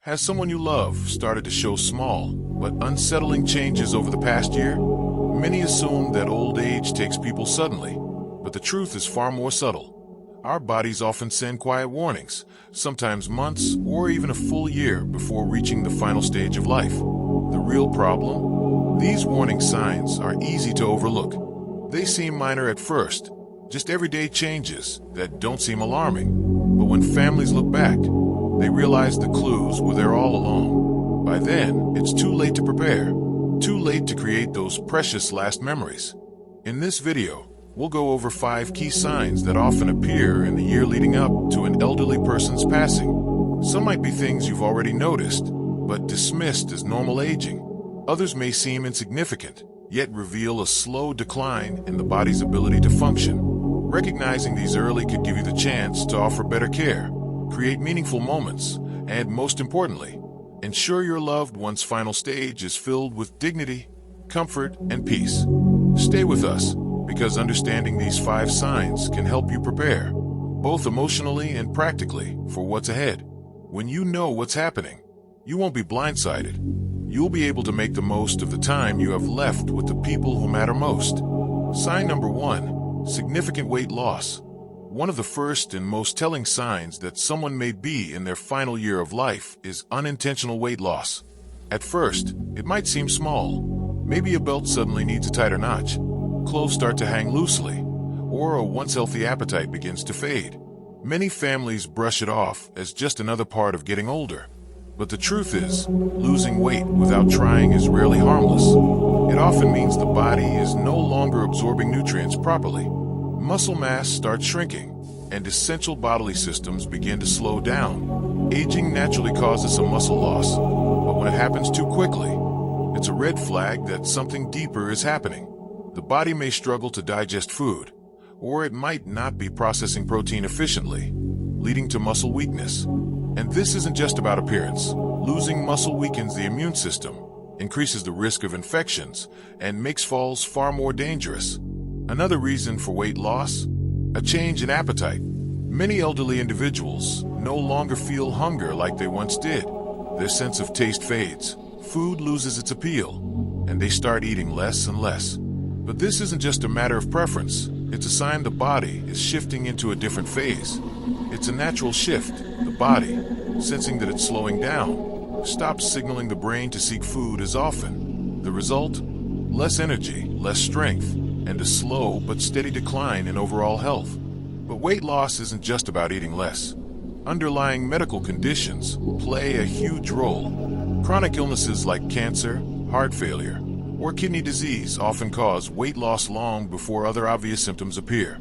Has someone you love started to show small but unsettling changes over the past year? Many assume that old age takes people suddenly, but the truth is far more subtle. Our bodies often send quiet warnings, sometimes months or even a full year before reaching the final stage of life. The real problem? These warning signs are easy to overlook. They seem minor at first, just everyday changes that don't seem alarming. But when families look back, they realize the clues were there all along. By then, it's too late to prepare, too late to create those precious last memories. In this video, we'll go over 5 key signs that often appear in the year leading up to an elderly person's passing. Some might be things you've already noticed, but dismissed as normal aging. Others may seem insignificant, yet reveal a slow decline in the body's ability to function. Recognizing these early could give you the chance to offer better care, create meaningful moments, and most importantly, ensure your loved one's final stage is filled with dignity, comfort, and peace. Stay with us, because understanding these 5 signs can help you prepare, both emotionally and practically, for what's ahead. When you know what's happening, you won't be blindsided. You'll be able to make the most of the time you have left with the people who matter most. Sign number 1, significant weight loss. One of the first and most telling signs that someone may be in their final year of life is unintentional weight loss. At first, it might seem small. Maybe a belt suddenly needs a tighter notch, clothes start to hang loosely, or a once healthy appetite begins to fade. Many families brush it off as just another part of getting older. But the truth is, losing weight without trying is rarely harmless. It often means the body is no longer absorbing nutrients properly. Muscle mass starts shrinking, and essential bodily systems begin to slow down. Aging naturally causes a muscle loss, but when it happens too quickly, it's a red flag that something deeper is happening. The body may struggle to digest food, or it might not be processing protein efficiently, leading to muscle weakness. And this isn't just about appearance. Losing muscle weakens the immune system, increases the risk of infections, and makes falls far more dangerous. Another reason for weight loss? A change in appetite. Many elderly individuals no longer feel hunger like they once did. Their sense of taste fades, food loses its appeal, and they start eating less and less. But this isn't just a matter of preference. It's a sign the body is shifting into a different phase. It's a natural shift. The body, sensing that it's slowing down, stops signaling the brain to seek food as often. The result? Less energy, less strength, and a slow but steady decline in overall health. But weight loss isn't just about eating less. Underlying medical conditions play a huge role. Chronic illnesses like cancer, heart failure, or kidney disease often cause weight loss long before other obvious symptoms appear.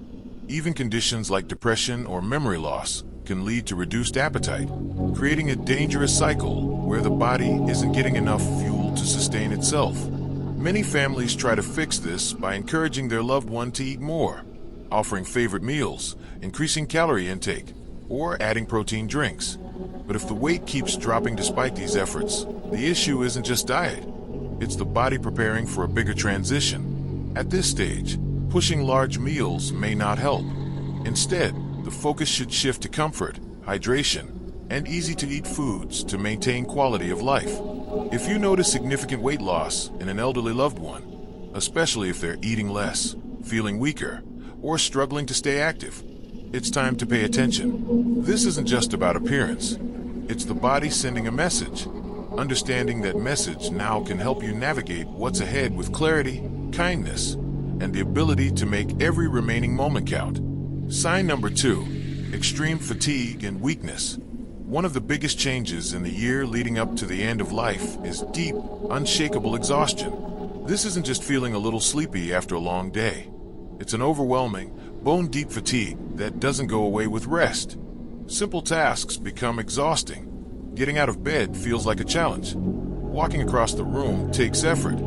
Even conditions like depression or memory loss can lead to reduced appetite, creating a dangerous cycle where the body isn't getting enough fuel to sustain itself. Many families try to fix this by encouraging their loved one to eat more, offering favorite meals, increasing calorie intake, or adding protein drinks. But if the weight keeps dropping despite these efforts, the issue isn't just diet. It's the body preparing for a bigger transition. At this stage, pushing large meals may not help. Instead, the focus should shift to comfort, hydration, and easy-to-eat foods to maintain quality of life. If you notice significant weight loss in an elderly loved one, especially if they're eating less, feeling weaker, or struggling to stay active, it's time to pay attention. This isn't just about appearance. It's the body sending a message. Understanding that message now can help you navigate what's ahead with clarity, kindness, and the ability to make every remaining moment count. Sign number 2, extreme fatigue and weakness. One of the biggest changes in the year leading up to the end of life is deep, unshakable exhaustion. This isn't just feeling a little sleepy after a long day. It's an overwhelming, bone-deep fatigue that doesn't go away with rest. Simple tasks become exhausting. Getting out of bed feels like a challenge. Walking across the room takes effort.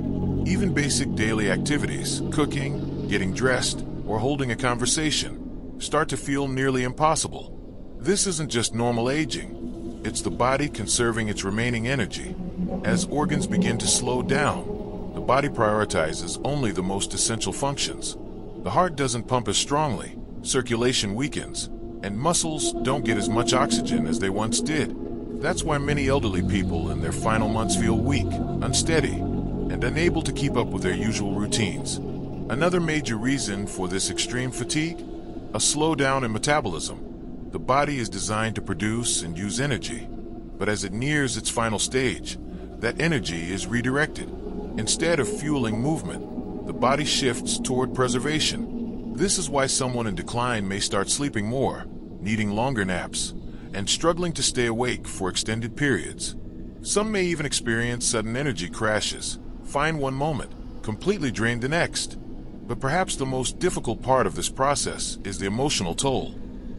Even basic daily activities, cooking, getting dressed, or holding a conversation, start to feel nearly impossible. This isn't just normal aging. It's the body conserving its remaining energy. As organs begin to slow down, the body prioritizes only the most essential functions. The heart doesn't pump as strongly, circulation weakens, and muscles don't get as much oxygen as they once did. That's why many elderly people in their final months feel weak, unsteady, and unable to keep up with their usual routines. Another major reason for this extreme fatigue? A slowdown in metabolism. The body is designed to produce and use energy, but as it nears its final stage, that energy is redirected. Instead of fueling movement, the body shifts toward preservation. This is why someone in decline may start sleeping more, needing longer naps, and struggling to stay awake for extended periods. Some may even experience sudden energy crashes, fine one moment, completely drained the next. But perhaps the most difficult part of this process is the emotional toll.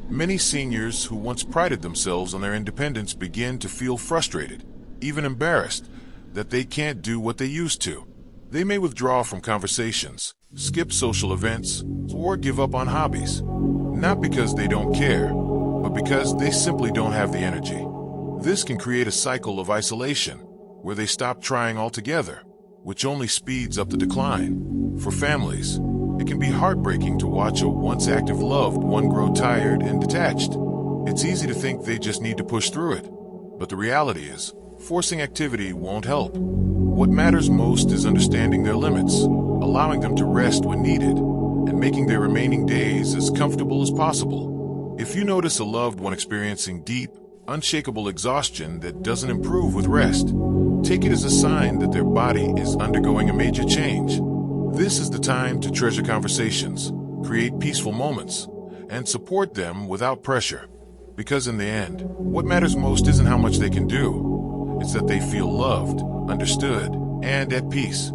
Many seniors who once prided themselves on their independence begin to feel frustrated, even embarrassed, that they can't do what they used to. They may withdraw from conversations, skip social events, or give up on hobbies. Not because they don't care, but because they simply don't have the energy. This can create a cycle of isolation, where they stop trying altogether, which only speeds up the decline. For families, it can be heartbreaking to watch a once active loved one grow tired and detached. It's easy to think they just need to push through it, but the reality is, forcing activity won't help. What matters most is understanding their limits, allowing them to rest when needed, and making their remaining days as comfortable as possible. If you notice a loved one experiencing deep, unshakable exhaustion that doesn't improve with rest, take it as a sign that their body is undergoing a major change. This is the time to treasure conversations, create peaceful moments, and support them without pressure. Because in the end, what matters most isn't how much they can do. It's that they feel loved, understood, and at peace.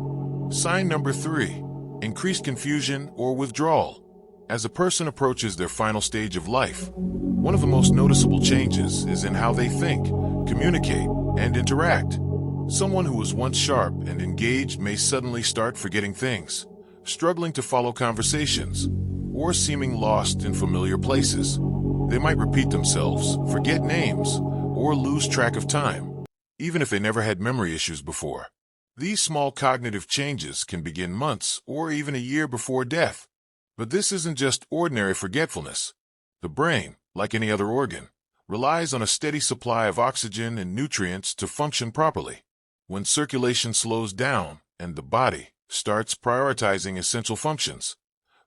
Sign number 3, increased confusion or withdrawal. As a person approaches their final stage of life, one of the most noticeable changes is in how they think, communicate, and interact. Someone who was once sharp and engaged may suddenly start forgetting things, struggling to follow conversations, or seeming lost in familiar places. They might repeat themselves, forget names, or lose track of time, even if they never had memory issues before. These small cognitive changes can begin months or even a year before death. But this isn't just ordinary forgetfulness. The brain, like any other organ, relies on a steady supply of oxygen and nutrients to function properly. When circulation slows down and the body starts prioritizing essential functions,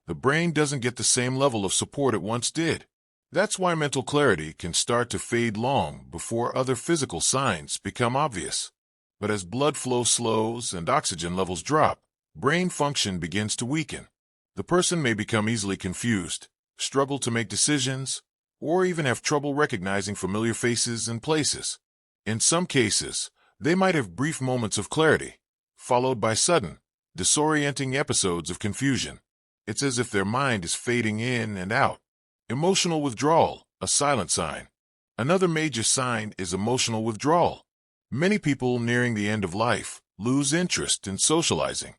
the brain doesn't get the same level of support it once did. That's why mental clarity can start to fade long before other physical signs become obvious. But as blood flow slows and oxygen levels drop, brain function begins to weaken. The person may become easily confused, struggle to make decisions, or even have trouble recognizing familiar faces and places. In some cases, they might have brief moments of clarity, followed by sudden, disorienting episodes of confusion. It's as if their mind is fading in and out. Emotional withdrawal, a silent sign. Another major sign is emotional withdrawal. Many people nearing the end of life lose interest in socializing.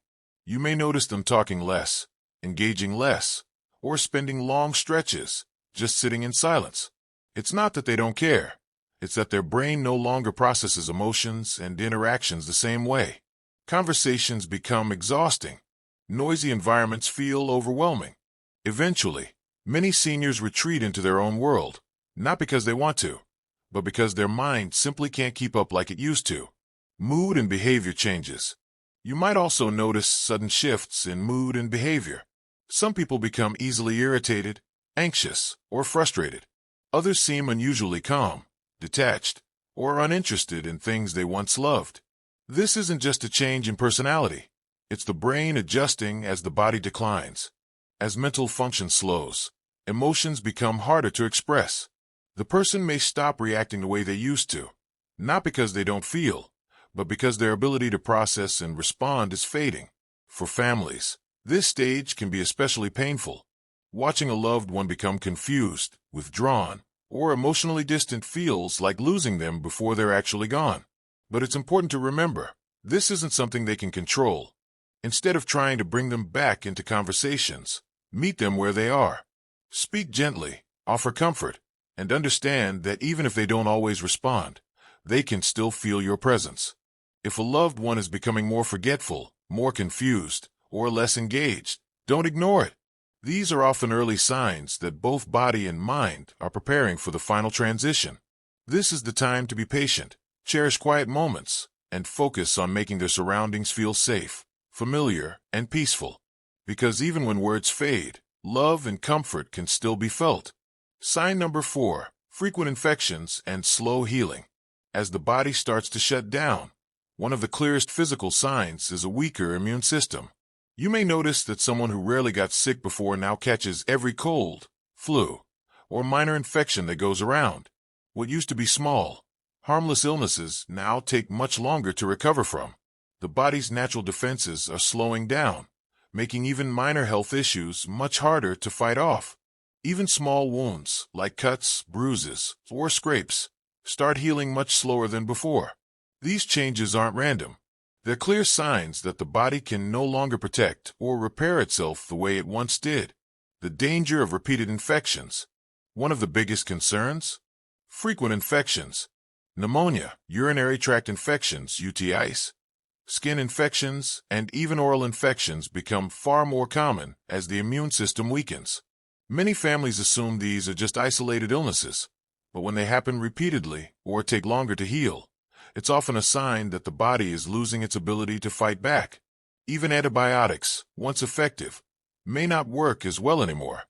You may notice them talking less, engaging less, or spending long stretches just sitting in silence. It's not that they don't care. It's that their brain no longer processes emotions and interactions the same way. Conversations become exhausting. Noisy environments feel overwhelming. Eventually, many seniors retreat into their own world, not because they want to, but because their mind simply can't keep up like it used to. Mood and behavior changes. You might also notice sudden shifts in mood and behavior. Some people become easily irritated, anxious, or frustrated. Others seem unusually calm, detached, or uninterested in things they once loved. This isn't just a change in personality. It's the brain adjusting as the body declines. As mental function slows, emotions become harder to express. The person may stop reacting the way they used to, not because they don't feel, but because their ability to process and respond is fading. For families, this stage can be especially painful. Watching a loved one become confused, withdrawn, or emotionally distant feels like losing them before they're actually gone. But it's important to remember, this isn't something they can control. Instead of trying to bring them back into conversations, meet them where they are. Speak gently, offer comfort, and understand that even if they don't always respond, they can still feel your presence. If a loved one is becoming more forgetful, more confused, or less engaged, don't ignore it. These are often early signs that both body and mind are preparing for the final transition. This is the time to be patient, cherish quiet moments, and focus on making their surroundings feel safe, familiar, and peaceful. Because even when words fade, love and comfort can still be felt. Sign number 4, frequent infections and slow healing. As the body starts to shut down, one of the clearest physical signs is a weaker immune system. You may notice that someone who rarely got sick before now catches every cold, flu, or minor infection that goes around. What used to be small, harmless illnesses now take much longer to recover from. The body's natural defenses are slowing down, making even minor health issues much harder to fight off. Even small wounds, like cuts, bruises, or scrapes, start healing much slower than before. These changes aren't random. They're clear signs that the body can no longer protect or repair itself the way it once did. The danger of repeated infections. One of the biggest concerns? Frequent infections. Pneumonia, urinary tract infections, UTIs, skin infections, and even oral infections become far more common as the immune system weakens. Many families assume these are just isolated illnesses, but when they happen repeatedly or take longer to heal, it's often a sign that the body is losing its ability to fight back. Even antibiotics, once effective, may not work as well anymore.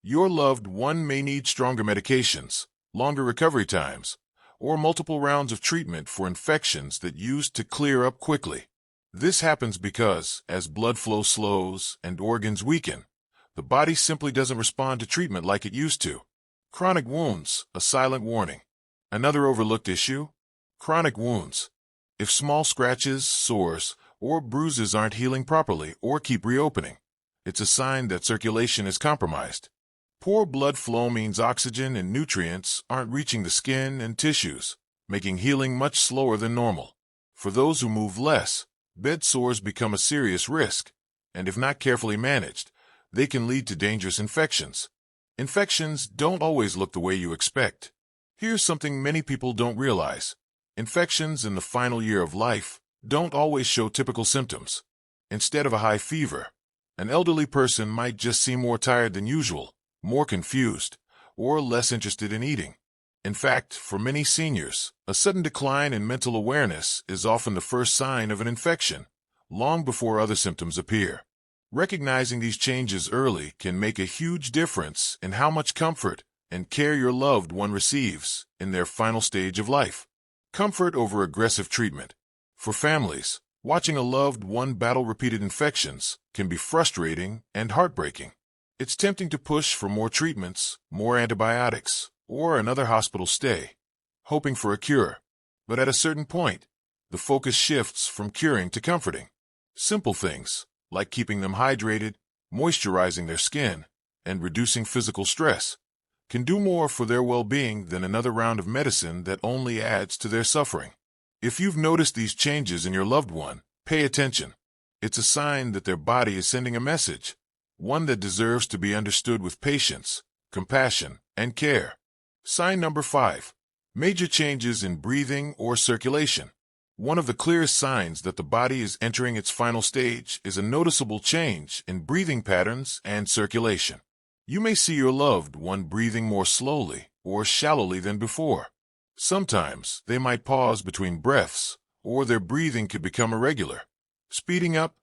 Your loved one may need stronger medications, longer recovery times, or multiple rounds of treatment for infections that used to clear up quickly. This happens because, as blood flow slows and organs weaken, the body simply doesn't respond to treatment like it used to. Chronic wounds, a silent warning. Another overlooked issue? Chronic wounds. If small scratches, sores, or bruises aren't healing properly or keep reopening, it's a sign that circulation is compromised. Poor blood flow means oxygen and nutrients aren't reaching the skin and tissues, making healing much slower than normal. For those who move less, bed sores become a serious risk, and if not carefully managed, they can lead to dangerous infections. Infections don't always look the way you expect. Here's something many people don't realize. Infections in the final year of life don't always show typical symptoms. Instead of a high fever, an elderly person might just seem more tired than usual, more confused, or less interested in eating. In fact, for many seniors, a sudden decline in mental awareness is often the first sign of an infection, long before other symptoms appear. Recognizing these changes early can make a huge difference in how much comfort and care your loved one receives in their final stage of life. Comfort over aggressive treatment. For families, watching a loved one battle repeated infections can be frustrating and heartbreaking. It's tempting to push for more treatments, more antibiotics, or another hospital stay, hoping for a cure. But at a certain point, the focus shifts from curing to comforting. Simple things, like keeping them hydrated, moisturizing their skin, and reducing physical stress, can do more for their well-being than another round of medicine that only adds to their suffering. If you've noticed these changes in your loved one, pay attention. It's a sign that their body is sending a message, one that deserves to be understood with patience, compassion, and care. Sign number 5. Major changes in breathing or circulation. One of the clearest signs that the body is entering its final stage is a noticeable change in breathing patterns and circulation. You may see your loved one breathing more slowly or shallowly than before. Sometimes they might pause between breaths, or their breathing could become irregular, speeding up,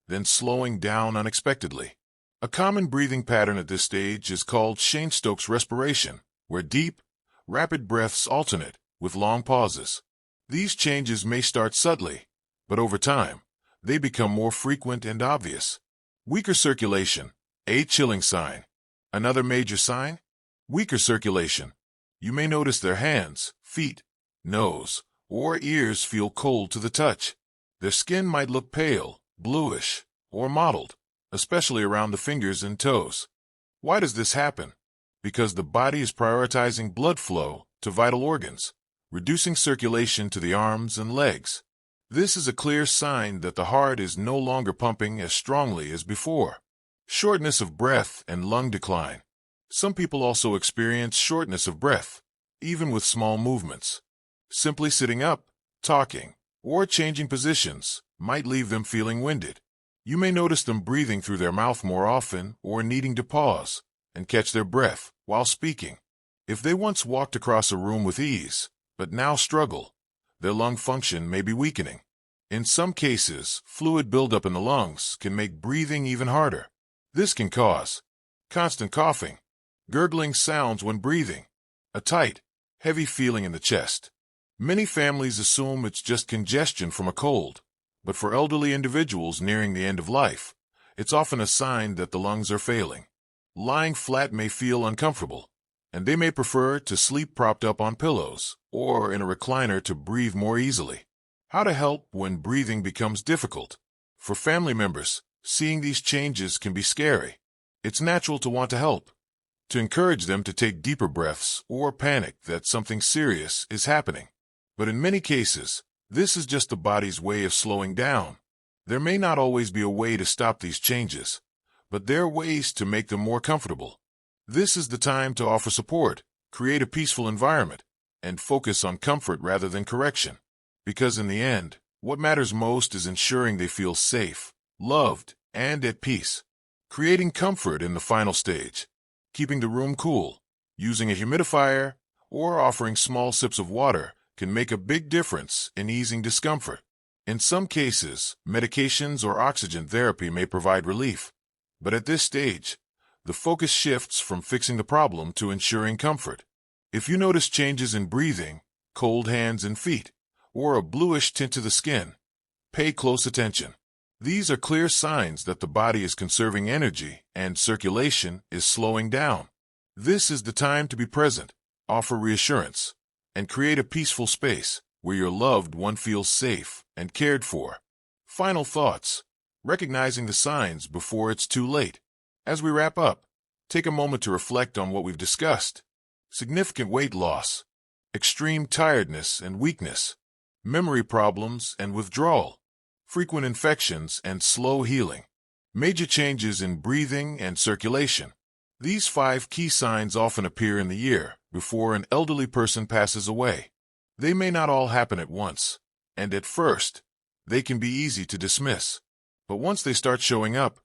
then slowing down unexpectedly. A common breathing pattern at this stage is called Cheyne-Stokes respiration, where deep, rapid breaths alternate with long pauses. These changes may start subtly, but over time, they become more frequent and obvious. Weaker circulation, a chilling sign. Another major sign? Weaker circulation. You may notice their hands, feet, nose, or ears feel cold to the touch. Their skin might look pale, bluish, or mottled, especially around the fingers and toes. Why does this happen? Because the body is prioritizing blood flow to vital organs, reducing circulation to the arms and legs. This is a clear sign that the heart is no longer pumping as strongly as before. Shortness of breath and lung decline. Some people also experience shortness of breath, even with small movements. Simply sitting up, talking, or changing positions might leave them feeling winded. You may notice them breathing through their mouth more often or needing to pause and catch their breath while speaking. If they once walked across a room with ease, but now struggle. Their lung function may be weakening. In some cases, fluid buildup in the lungs can make breathing even harder. This can cause constant coughing, gurgling sounds when breathing, a tight, heavy feeling in the chest. Many families assume it's just congestion from a cold, but for elderly individuals nearing the end of life, it's often a sign that the lungs are failing. Lying flat may feel uncomfortable, and they may prefer to sleep propped up on pillows or in a recliner to breathe more easily. How to help when breathing becomes difficult? For family members, seeing these changes can be scary. It's natural to want to help, to encourage them to take deeper breaths or panic that something serious is happening. But in many cases, this is just the body's way of slowing down. There may not always be a way to stop these changes, but there are ways to make them more comfortable. This is the time to offer support, create a peaceful environment, and focus on comfort rather than correction. Because in the end, what matters most is ensuring they feel safe, loved, and at peace. Creating comfort in the final stage, keeping the room cool, using a humidifier, or offering small sips of water can make a big difference in easing discomfort. In some cases, medications or oxygen therapy may provide relief. But at this stage, the focus shifts from fixing the problem to ensuring comfort. If you notice changes in breathing, cold hands and feet, or a bluish tint to the skin, pay close attention. These are clear signs that the body is conserving energy and circulation is slowing down. This is the time to be present, offer reassurance, and create a peaceful space where your loved one feels safe and cared for. Final thoughts. Recognizing the signs before it's too late. As we wrap up, take a moment to reflect on what we've discussed. Significant weight loss, extreme tiredness and weakness, memory problems and withdrawal, frequent infections and slow healing, major changes in breathing and circulation. These 5 key signs often appear in the year before an elderly person passes away. They may not all happen at once, and at first, they can be easy to dismiss. But once they start showing up,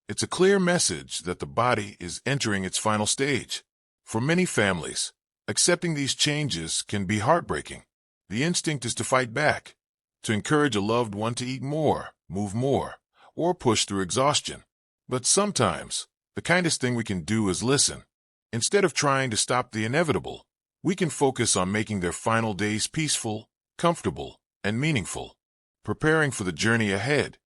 it's a clear message that the body is entering its final stage. For many families, accepting these changes can be heartbreaking. The instinct is to fight back, to encourage a loved one to eat more, move more, or push through exhaustion. But sometimes, the kindest thing we can do is listen. Instead of trying to stop the inevitable, we can focus on making their final days peaceful, comfortable, and meaningful. Preparing for the journey ahead.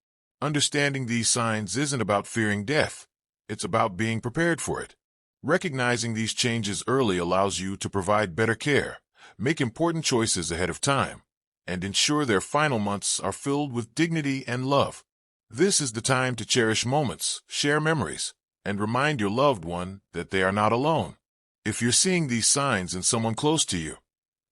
Understanding these signs isn't about fearing death. It's about being prepared for it. Recognizing these changes early allows you to provide better care, make important choices ahead of time, and ensure their final months are filled with dignity and love. This is the time to cherish moments, share memories, and remind your loved one that they are not alone. If you're seeing these signs in someone close to you,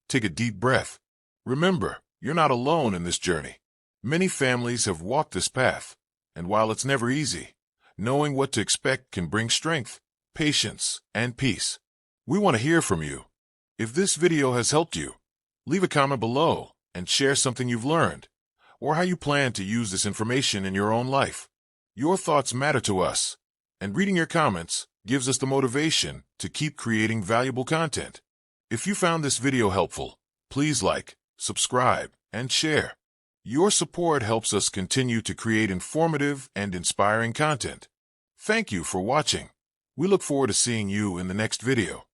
take a deep breath. Remember, you're not alone in this journey. Many families have walked this path, and while it's never easy, knowing what to expect can bring strength, patience, and peace. We want to hear from you. If this video has helped you, leave a comment below and share something you've learned, or how you plan to use this information in your own life. Your thoughts matter to us, and reading your comments gives us the motivation to keep creating valuable content. If you found this video helpful, please like, subscribe, and share. Your support helps us continue to create informative and inspiring content. Thank you for watching. We look forward to seeing you in the next video.